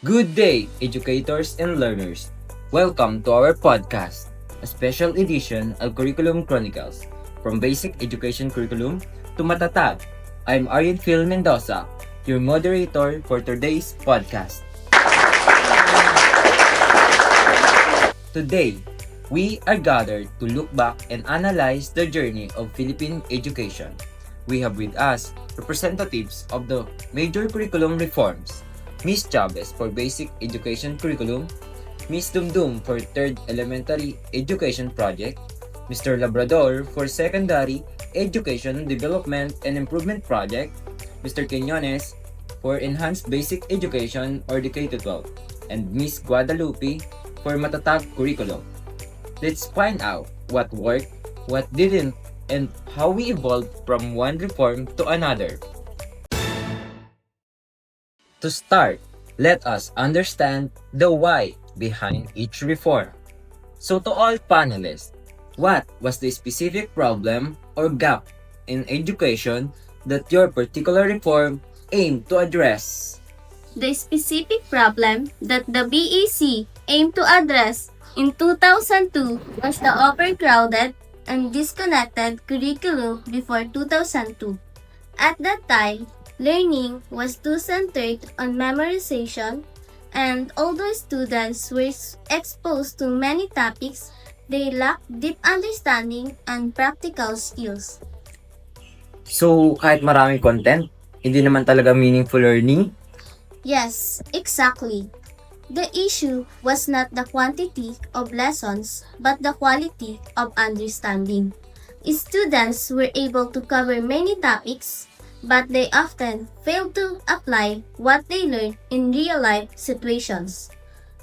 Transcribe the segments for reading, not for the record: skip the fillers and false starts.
Good day, educators and learners. Welcome to our podcast, a special edition of Curriculum Chronicles, from Basic Education Curriculum to MATATAG. I'm Arian Phil Mendoza, your moderator for today's podcast. Today, we are gathered to look back and analyze the journey of Philippine education. We have with us representatives of the major curriculum reforms, Ms. Chavez for Basic Education Curriculum, Ms. Dumdum for 3rd Elementary Education Project, Mr. Labrador for Secondary Education Development and Improvement Project, Mr. Quinones for Enhanced Basic Education or the K-12, and Ms. Guadalupe for MATATAG Curriculum. Let's find out what worked, what didn't, and how we evolved from one reform to another. To start, let us understand the why behind each reform. So to all panelists, what was the specific problem or gap in education that your particular reform aimed to address? The specific problem that the BEC aimed to address in 2002 was the overcrowded and disconnected curriculum before 2002. At that time, learning was too centered on memorization, and although students were exposed to many topics, they lacked deep understanding and practical skills. So kahit maraming content, hindi naman talaga meaningful learning? Yes, exactly. The issue was not the quantity of lessons, but the quality of understanding. Students were able to cover many topics, but they often failed to apply what they learned in real-life situations.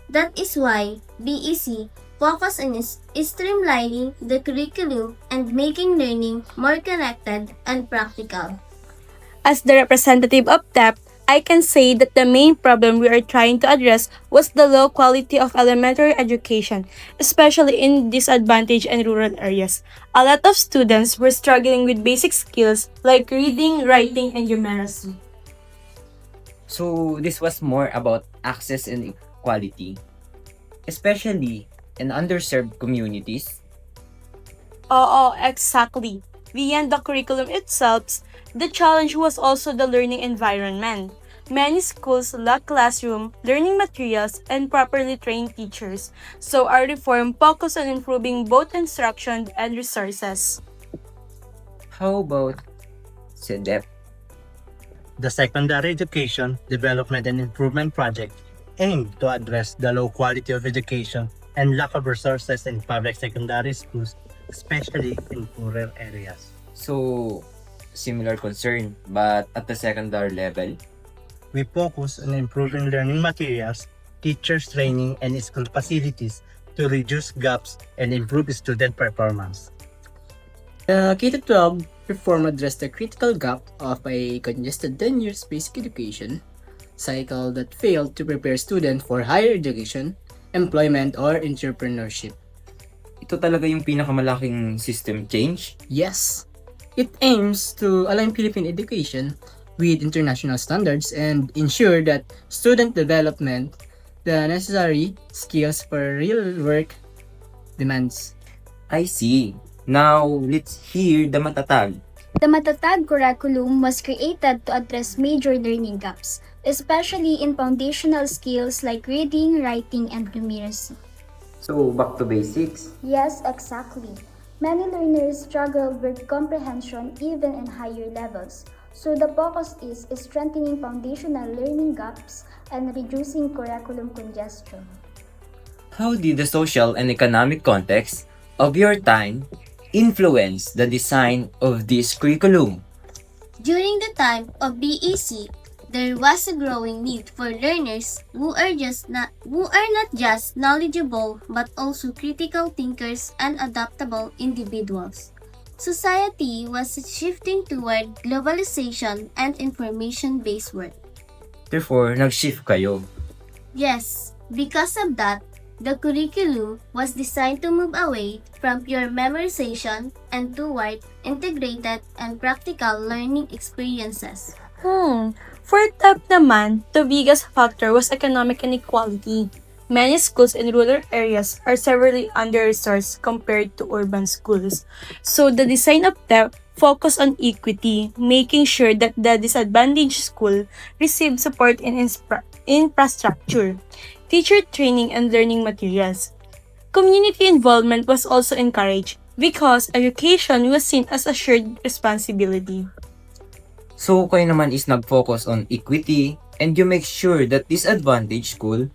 That is why BEC focused on streamlining the curriculum and making learning more connected and practical. As the representative of TEEP, I can say that the main problem we are trying to address was the low quality of elementary education, especially in disadvantaged and rural areas. A lot of students were struggling with basic skills like reading, writing, and numeracy. So this was more about access and equality, especially in underserved communities. Oo, exactly. Beyond the curriculum itself, the challenge was also the learning environment. Many schools lack classroom, learning materials, and properly trained teachers, so our reform focused on improving both instruction and resources. How about SEDIP? The Secondary Education Development and Improvement Project aimed to address the low quality of education and lack of resources in public secondary schools, especially in rural areas. So, similar concern, but at the secondary level? We focus on improving learning materials, teachers training, and school facilities to reduce gaps and improve student performance. The K-12 reform addressed the critical gap of a congested 10 years basic education cycle that failed to prepare students for higher education, employment, or entrepreneurship. Ito talaga yung pinakamalaking system change? Yes, it aims to align Philippine education with international standards and ensure that student development the necessary skills for real work demands. I see. Now, let's hear the MATATAG. The MATATAG curriculum was created to address major learning gaps, especially in foundational skills like reading, writing, and numeracy. So, back to basics. Yes, exactly. Many learners struggle with comprehension even in higher levels, so the focus is strengthening foundational learning gaps and reducing curriculum congestion. How did the social and economic context of your time influence the design of this curriculum? During the time of BEC, there was a growing need for learners who are not just knowledgeable but also critical thinkers and adaptable individuals. Society was shifting toward globalization and information-based work. Therefore, nag-shift kayo. Yes, because of that, the curriculum was designed to move away from pure memorization and toward integrated and practical learning experiences. For TEEP naman, the biggest factor was economic inequality. Many schools in rural areas are severely under-resourced compared to urban schools. So the design of TEEP focused on equity, making sure that the disadvantaged school received support in infrastructure, teacher training, and learning materials. Community involvement was also encouraged because education was seen as a shared responsibility. So kayo naman is nag-focus on equity and you make sure that disadvantaged school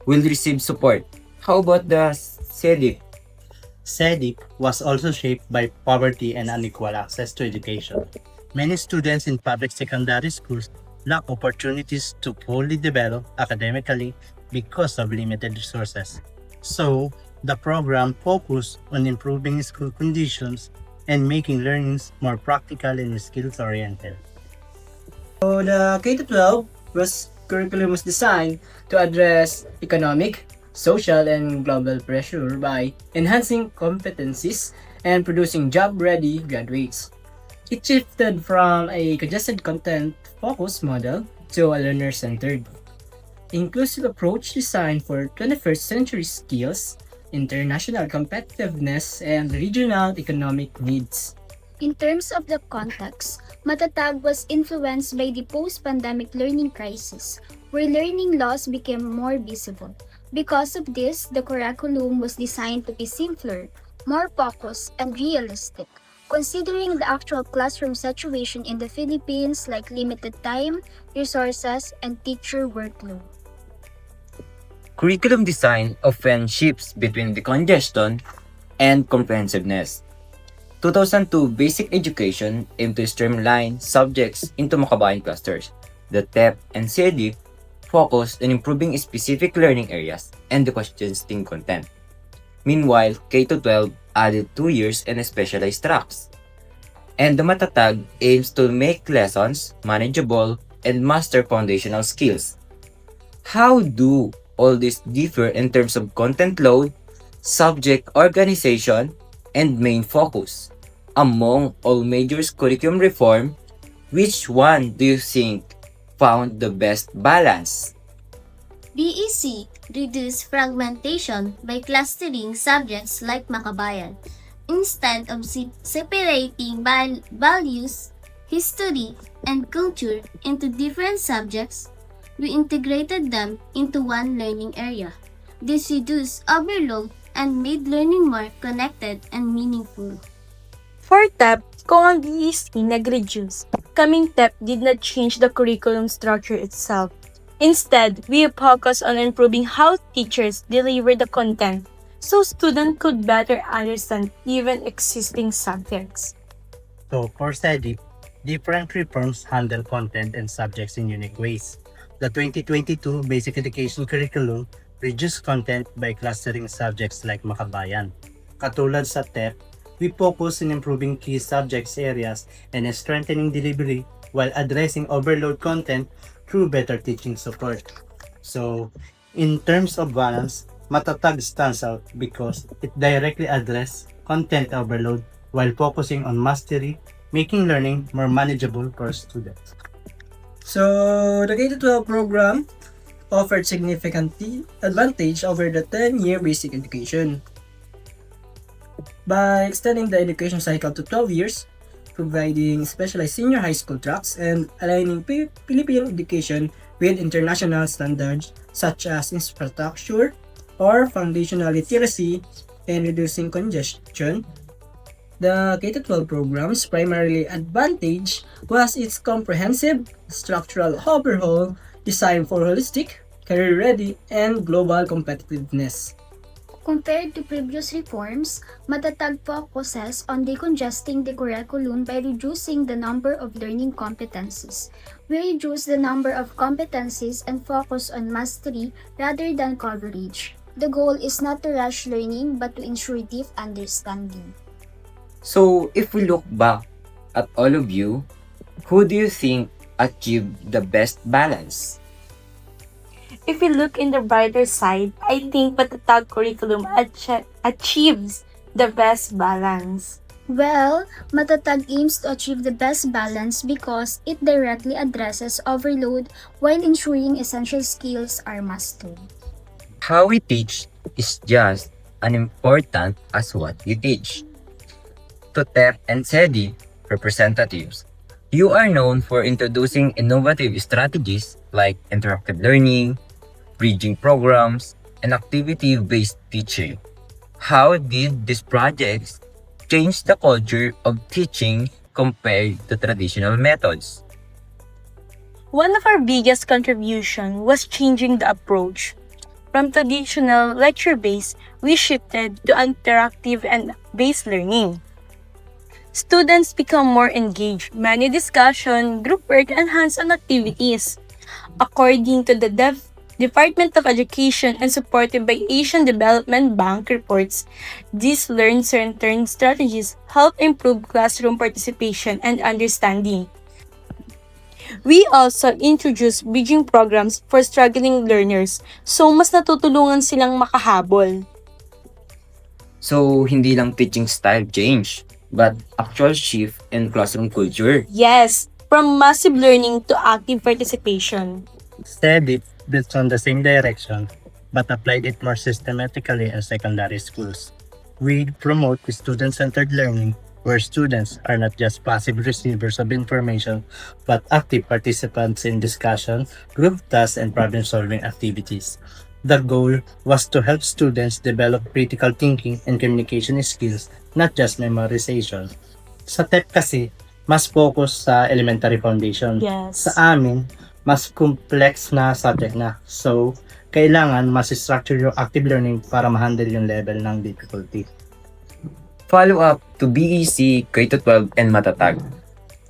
will receive support. How about the SEDIP? SEDIP was also shaped by poverty and unequal access to education. Many students in public secondary schools lack opportunities to fully develop academically because of limited resources. So, the program focused on improving school conditions and making learnings more practical and skills-oriented. So the K-12 curriculum was designed to address economic, social, and global pressure by enhancing competencies and producing job-ready graduates. It shifted from a congested content-focused model to a learner-centered, inclusive approach designed for 21st century skills, international competitiveness, and regional economic needs. In terms of the context, MATATAG was influenced by the post-pandemic learning crisis, where learning loss became more visible. Because of this, the curriculum was designed to be simpler, more focused, and realistic, considering the actual classroom situation in the Philippines like limited time, resources, and teacher workload. Curriculum design often shifts between the congestion and comprehensiveness. 2002 basic education aimed to streamline subjects into makabayan clusters. The TEP and SEDIP focused on improving specific learning areas and the questioning content. Meanwhile, K-12 added 2 years and specialized tracks. And the MATATAG aims to make lessons manageable and master foundational skills. How do all these differ in terms of content load, subject organization, and main focus? Among all major curriculum reform, which one do you think found the best balance? BEC reduced fragmentation by clustering subjects like Makabayan. Instead of separating values, history, and culture into different subjects, we integrated them into one learning area. This reduced overload and made learning more connected and meaningful. For TEP, kung ang BEC nag-reduce, kaming TEP did not change the curriculum structure itself. Instead, we focus on improving how teachers deliver the content so students could better understand even existing subjects. So, for SEDIP, different reforms handle content and subjects in unique ways. The 2022 Basic Education Curriculum reduced content by clustering subjects like Makabayan. Katulad sa TEP, we focus on improving key subjects areas and strengthening delivery while addressing overload content through better teaching support. So, in terms of balance, MATATAG stands out because it directly addresses content overload while focusing on mastery, making learning more manageable for students. So the K-12 program offered significant advantage over the 10-year basic education. By extending the education cycle to 12 years, providing specialized senior high school tracks, and aligning Philippine education with international standards such as infrastructure or foundational literacy and reducing congestion, the K-12 program's primary advantage was its comprehensive structural overhaul designed for holistic, career-ready, and global competitiveness. Compared to previous reforms, MATATAG focuses on decongesting the curriculum by reducing the number of learning competencies. We reduce the number of competencies and focus on mastery rather than coverage. The goal is not to rush learning but to ensure deep understanding. So, if we look back at all of you, who do you think achieved the best balance? If we look in the brighter side, I think MATATAG curriculum achieves the best balance. Well, Matatag aims to achieve the best balance because it directly addresses overload while ensuring essential skills are mastered. How we teach is just as important as what you teach. To TEP and SEDI representatives, you are known for introducing innovative strategies like interactive learning, bridging programs, and activity-based teaching. How did these projects change the culture of teaching compared to traditional methods? One of our biggest contribution was changing the approach. From traditional lecture-based, we shifted to interactive and based learning. Students become more engaged, many discussion, group work, and hands-on activities. According to the Department of Education and supported by Asian Development Bank reports, these learn-centered strategies help improve classroom participation and understanding. We also introduced bridging programs for struggling learners, so mas natutulungan silang makahabol. So, hindi lang teaching style change, but actual shift in classroom culture. Yes, from massive learning to active participation. SEDIP built on the same direction but applied it more systematically in secondary schools. We promote student-centered learning where students are not just passive receivers of information but active participants in discussion, group tasks, and problem-solving activities. The goal was to help students develop critical thinking and communication skills, not just memorization. Sa TEP kasi, mas focus sa elementary foundation. Yes. Sa amin, mas complex na subject na. So, kailangan mas structure yung active learning para ma-handle yung level ng difficulty. Follow up to BEC, K-12, and MATATAG.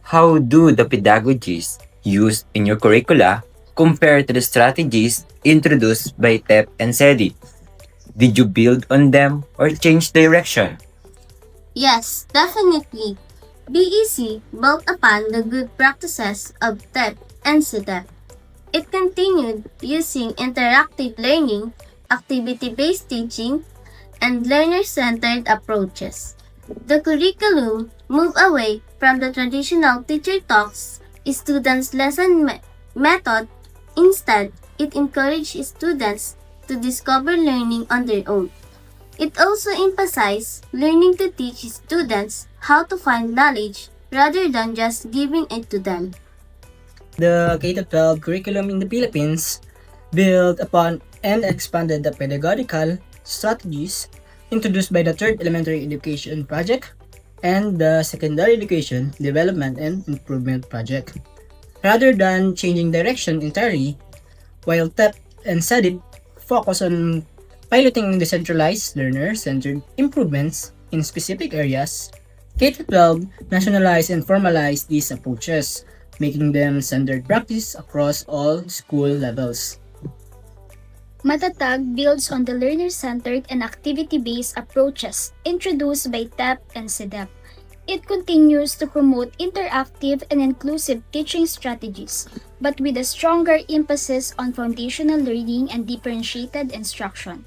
How do the pedagogies used in your curricula compare to the strategies introduced by TEP and SEDI? Did you build on them or change direction? Yes, definitely. BEC built upon the good practices of TEP and SEDIP. It continued using interactive learning, activity-based teaching, and learner-centered approaches. The curriculum moved away from the traditional teacher talks, students' lesson method. Instead, it encouraged students to discover learning on their own. It also emphasized learning to teach students how to find knowledge rather than just giving it to them. The K-12 curriculum in the Philippines built upon and expanded the pedagogical strategies introduced by the Third Elementary Education Project and the Secondary Education Development and Improvement Project. Rather than changing direction entirely, while TEP and SEDIP focus on piloting decentralized learner-centered improvements in specific areas, K-12 nationalized and formalized these approaches, making them standard practice across all school levels. Matatag builds on the learner-centered and activity-based approaches introduced by TEP and SEDIP. It continues to promote interactive and inclusive teaching strategies, but with a stronger emphasis on foundational learning and differentiated instruction.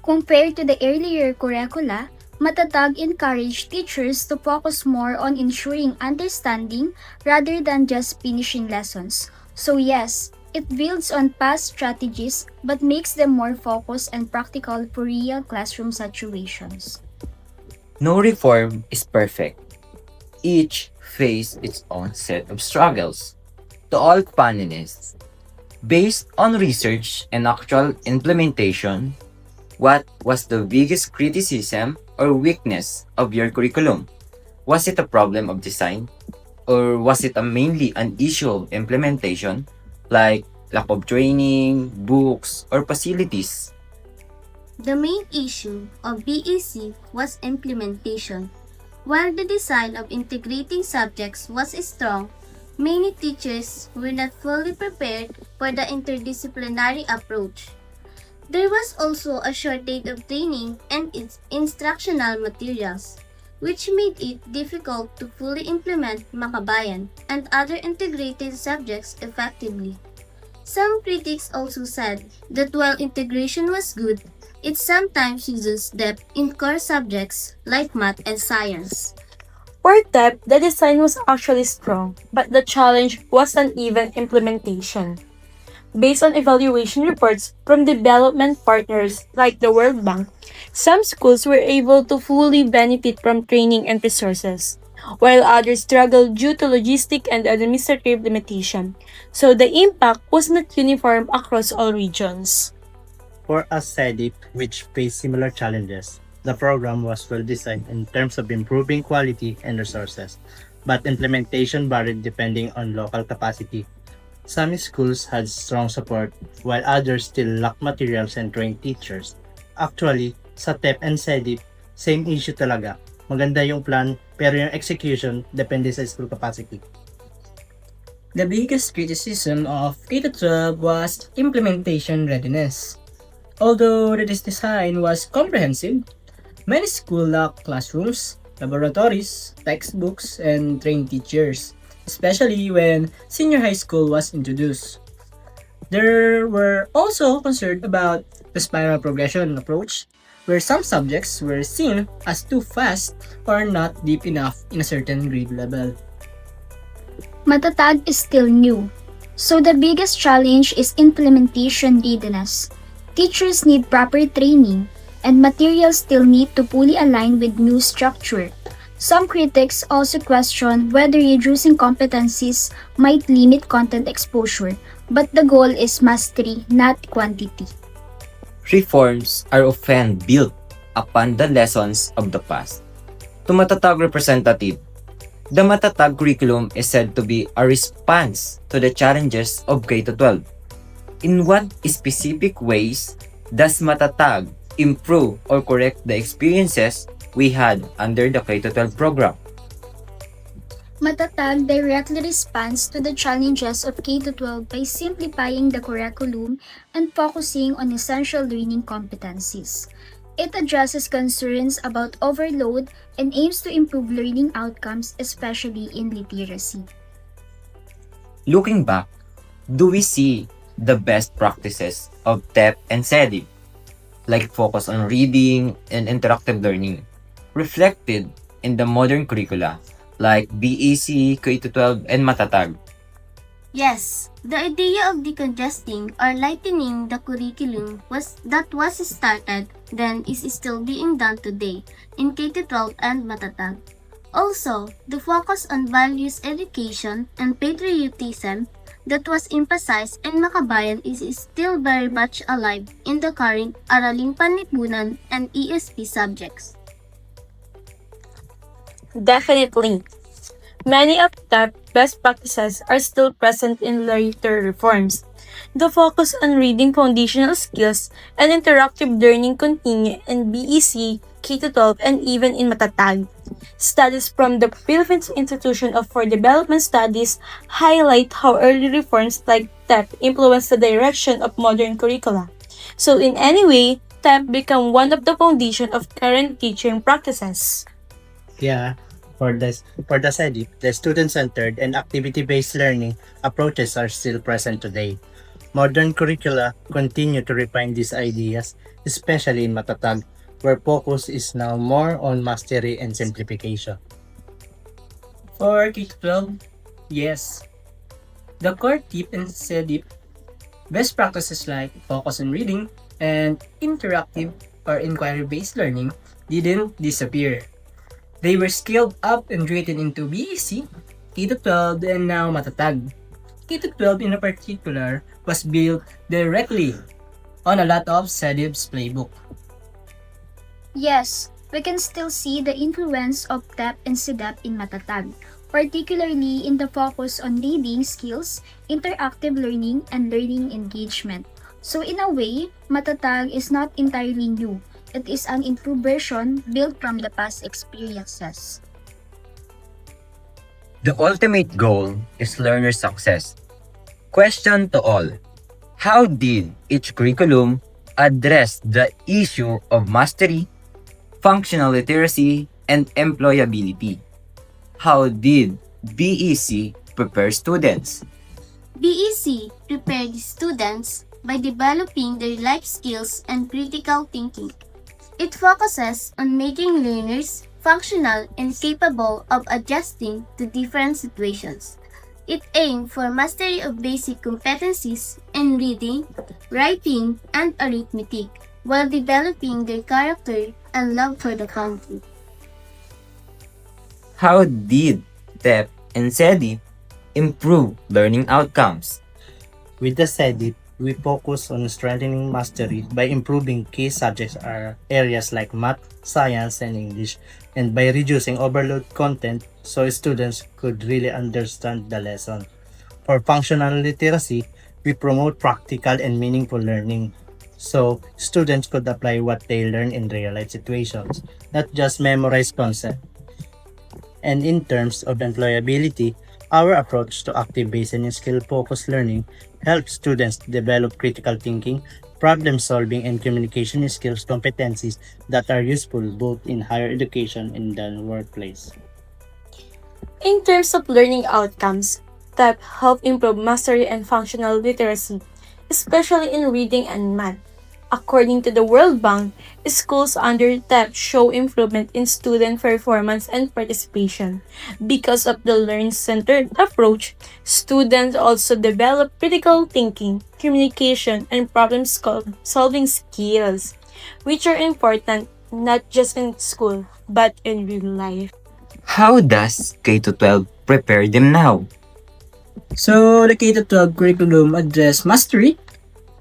Compared to the earlier curricula, Matatag encouraged teachers to focus more on ensuring understanding rather than just finishing lessons. So yes, it builds on past strategies but makes them more focused and practical for real classroom situations. No reform is perfect. Each face its own set of struggles. To all panelists, based on research and actual implementation, what was the biggest criticism or weakness of your curriculum? Was it a problem of design? Or was it mainly an issue of implementation, like lack of training, books, or facilities? The main issue of BEC was implementation. While the design of integrating subjects was strong, many teachers were not fully prepared for the interdisciplinary approach. There was also a shortage of training and instructional materials, which made it difficult to fully implement Makabayan and other integrated subjects effectively. Some critics also said that while integration was good, it sometimes uses depth in core subjects like math and science. For TEP, the design was actually strong, but the challenge was uneven implementation. Based on evaluation reports from development partners like the World Bank, some schools were able to fully benefit from training and resources, while others struggled due to logistic and administrative limitation. So the impact was not uniform across all regions. For a SEDIP which faced similar challenges, the program was well designed in terms of improving quality and resources, but implementation varied depending on local capacity. Some schools had strong support, while others still lacked materials and trained teachers. Actually, sa TEP and SEDIP, same issue talaga. Maganda yung plan, pero yung execution depende sa school capacity. The biggest criticism of K-12 was implementation readiness. Although the design was comprehensive, many schools lacked classrooms, laboratories, textbooks, and trained teachers, especially when senior high school was introduced. There were also concerns about the spiral progression approach, where some subjects were seen as too fast or not deep enough in a certain grade level. MATATAG is still new, so the biggest challenge is implementation readiness. Teachers need proper training, and materials still need to fully align with new structure. Some critics also question whether reducing competencies might limit content exposure, but the goal is mastery, not quantity. Reforms are often built upon the lessons of the past. To Matatag representative, the Matatag curriculum is said to be a response to the challenges of K-12. In what specific ways does Matatag improve or correct the experiences we had under the K-12 program? MATATAG directly responds to the challenges of K-12 by simplifying the curriculum and focusing on essential learning competencies. It addresses concerns about overload and aims to improve learning outcomes, especially in literacy. Looking back, do we see the best practices of TEP and SEDIP, like focus on reading and interactive learning, reflected in the modern curricula like BEC, K-12, and MATATAG? Yes, the idea of decongesting or lightening the curriculum was started then is still being done today in K-12 and MATATAG. Also, the focus on values education and patriotism that was emphasized in Makabayan is still very much alive in the current Araling Panlipunan and ESP subjects. Definitely. Many of the best practices are still present in later reforms. The focus on reading foundational skills and interactive learning continue in BEC, K-12, and even in MATATAG. Studies from the Philippines Institution for Development Studies highlight how early reforms like TEP influenced the direction of modern curricula. So in any way, TEP became one of the foundation of current teaching practices. Yeah, for the SEDIP, the student-centered and activity-based learning approaches are still present today. Modern curricula continue to refine these ideas, especially in MATATAG, where focus is now more on mastery and simplification. For K-12, yes. The core TEEP and SEDIP best practices like focus on reading and interactive or inquiry-based learning didn't disappear. They were scaled up and written into BEC, K-12, and now MATATAG. K-12 in particular was built directly on a lot of SEDIP's playbook. Yes, we can still see the influence of TEP and SEDIP in MATATAG, particularly in the focus on reading skills, interactive learning, and learning engagement. So in a way, MATATAG is not entirely new. It is an improved version built from the past experiences. The ultimate goal is learner success. Question to all: how did each curriculum address the issue of mastery, functional literacy, and employability? How did BEC prepare students? BEC prepared students by developing their life skills and critical thinking. It focuses on making learners functional, and capable of adjusting to different situations. It aimed for mastery of basic competencies in reading, writing, and arithmetic, while developing their character and love for the country. How did TEEP and SEDIP improve learning outcomes? With the SEDIP, we focus on strengthening mastery by improving key subjects are areas like math, science, and English, and by reducing overload content so students could really understand the lesson. For functional literacy, we promote practical and meaningful learning so students could apply what they learn in real-life situations, not just memorize concepts. And in terms of employability, our approach to active-based and skill-focused learning helps students develop critical thinking, problem-solving, and communication skills competencies that are useful both in higher education and the workplace. In terms of learning outcomes, TEP help improve mastery and functional literacy, especially in reading and math. According to the World Bank, schools under TEP show improvement in student performance and participation. Because of the learn-centered approach, students also develop critical thinking, communication, and problem-solving skills, which are important not just in school, but in real life. How does K-12 prepare them now? So, the K-12 curriculum address mastery,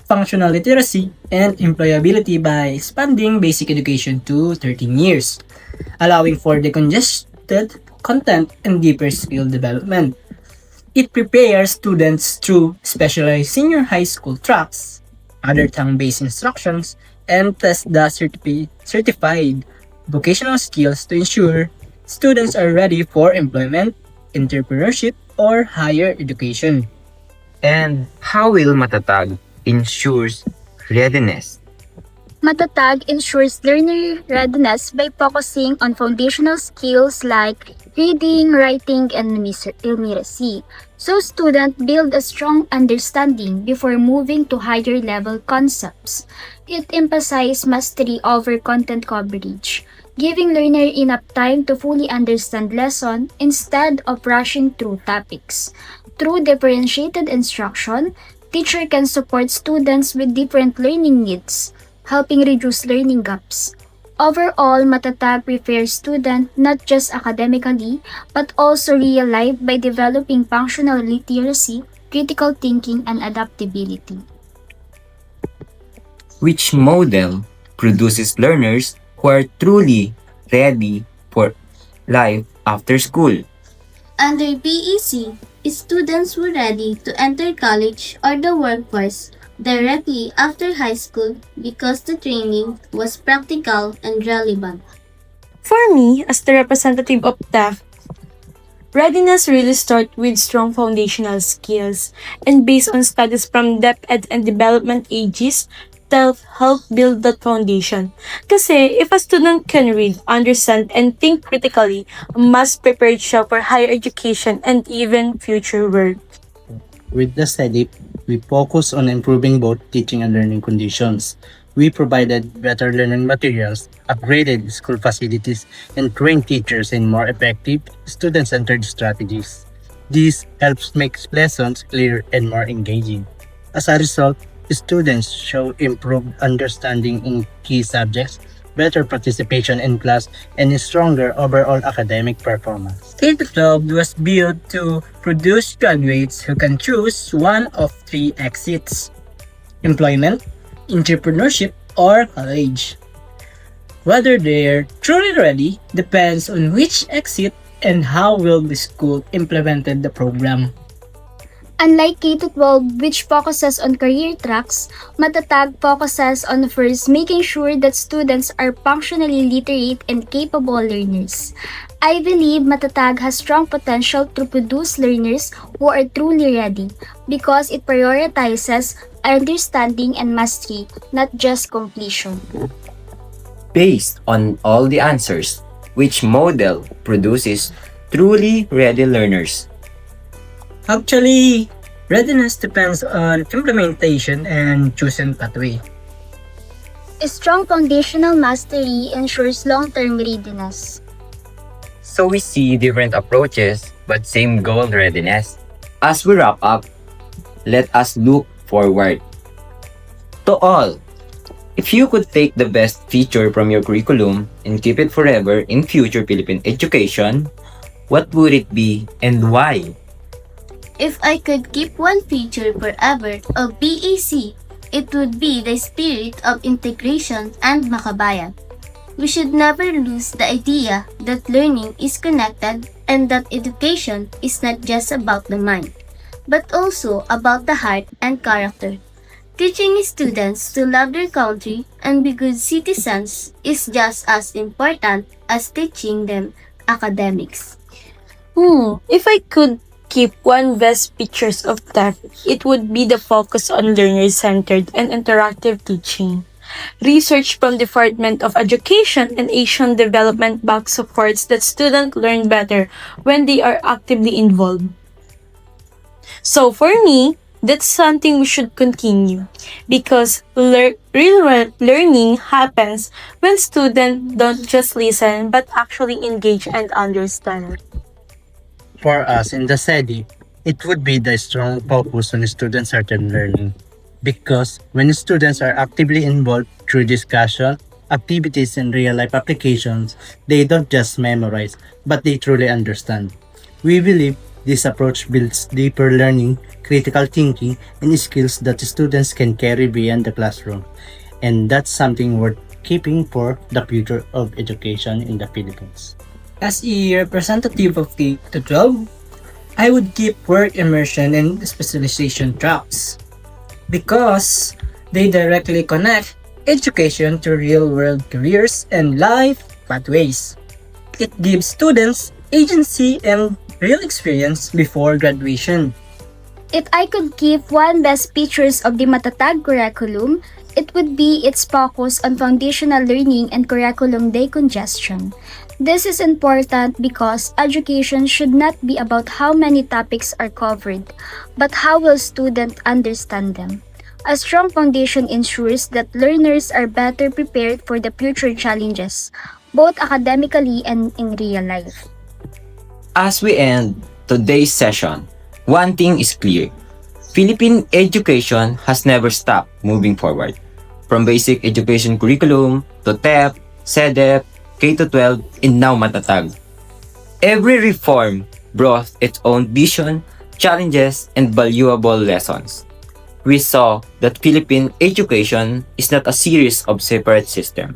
functional literacy, and employability by expanding basic education to 13 years, allowing for decongested content and deeper skill development. It prepares students through specialized senior high school tracks, other tongue-based instructions, and test the certified vocational skills to ensure students are ready for employment, entrepreneurship, or higher education. And how will MATATAG ensures readiness? MATATAG ensures learner readiness by focusing on foundational skills like reading, writing, and numeracy, so students build a strong understanding before moving to higher level concepts. It emphasizes mastery over content coverage, giving learner enough time to fully understand lesson instead of rushing through topics. Through differentiated instruction, teacher can support students with different learning needs, helping reduce learning gaps. Overall, MATATAG prepares students not just academically, but also real life by developing functional literacy, critical thinking, and adaptability. Which model produces learners who are truly ready for life after school? Under BEC, students were ready to enter college or the workforce directly after high school because the training was practical and relevant. For me, as the representative of TEF, readiness really starts with strong foundational skills, and based on studies from DepEd and development ages, TEF help build that foundation. Kasi if a student can read, understand, and think critically, mas prepared siya for higher education and even future work. With the SEDIP, we focus on improving both teaching and learning conditions. We provided better learning materials, upgraded school facilities, and trained teachers in more effective, student-centered strategies. This helps make lessons clear and more engaging. As a result, students show improved understanding in key subjects, better participation in class, and a stronger overall academic performance. K-12 was built to produce graduates who can choose one of three exits: employment, entrepreneurship, or college. Whether they're truly ready depends on which exit and how well the school implemented the program. Unlike K-12, which focuses on career tracks, MATATAG focuses on first making sure that students are functionally literate and capable learners. I believe MATATAG has strong potential to produce learners who are truly ready because it prioritizes understanding and mastery, not just completion. Based on all the answers, which model produces truly ready learners? Actually, readiness depends on implementation and chosen pathway. A strong foundational mastery ensures long-term readiness. So we see different approaches but same goal, readiness. As we wrap up, let us look forward. To all, if you could take the best feature from your curriculum and keep it forever in future Philippine education, what would it be and why? If I could keep one feature forever of BEC, it would be the spirit of integration and makabayan. We should never lose the idea that learning is connected and that education is not just about the mind, but also about the heart and character. Teaching students to love their country and be good citizens is just as important as teaching them academics. If I could keep one best features of TEEP, it would be the focus on learner-centered and interactive teaching. Research from Department of Education and Asian Development Bank supports that students learn better when they are actively involved. So for me, that's something we should continue because learning happens when students don't just listen but actually engage and understand. For us in the SEDIP, it would be the strong focus on student-centered learning. Because when students are actively involved through discussion, activities, and real-life applications, they don't just memorize, but they truly understand. We believe this approach builds deeper learning, critical thinking, and skills that students can carry beyond the classroom. And that's something worth keeping for the future of education in the Philippines. As a representative of K-12, I would keep work immersion and specialization tracks because they directly connect education to real-world careers and life pathways. It gives students agency and real experience before graduation. If I could keep one best features of the MATATAG curriculum, it would be its focus on foundational learning and curriculum decongestion. This is important because education should not be about how many topics are covered, but how will students understand them. A strong foundation ensures that learners are better prepared for the future challenges, both academically and in real life. As we end today's session, one thing is clear. Philippine education has never stopped moving forward. From basic education curriculum to TEP, SEDIP, K-12, and now Matatag. Every reform brought its own vision, challenges, and valuable lessons. We saw that Philippine education is not a series of separate systems,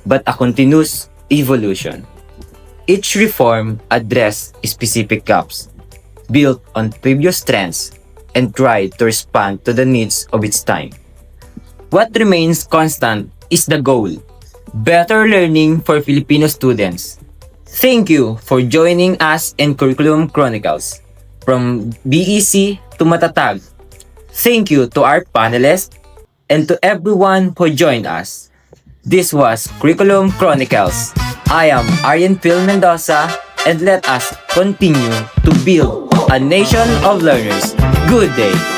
but a continuous evolution. Each reform addressed specific gaps, built on previous trends, and tried to respond to the needs of its time. What remains constant is the goal: better learning for Filipino students. Thank you for joining us in Curriculum Chronicles. From BEC to Matatag. Thank you to our panelists and to everyone who joined us. This was Curriculum Chronicles. I am Aryan Phil Mendoza and let us continue to build a nation of learners. Good day!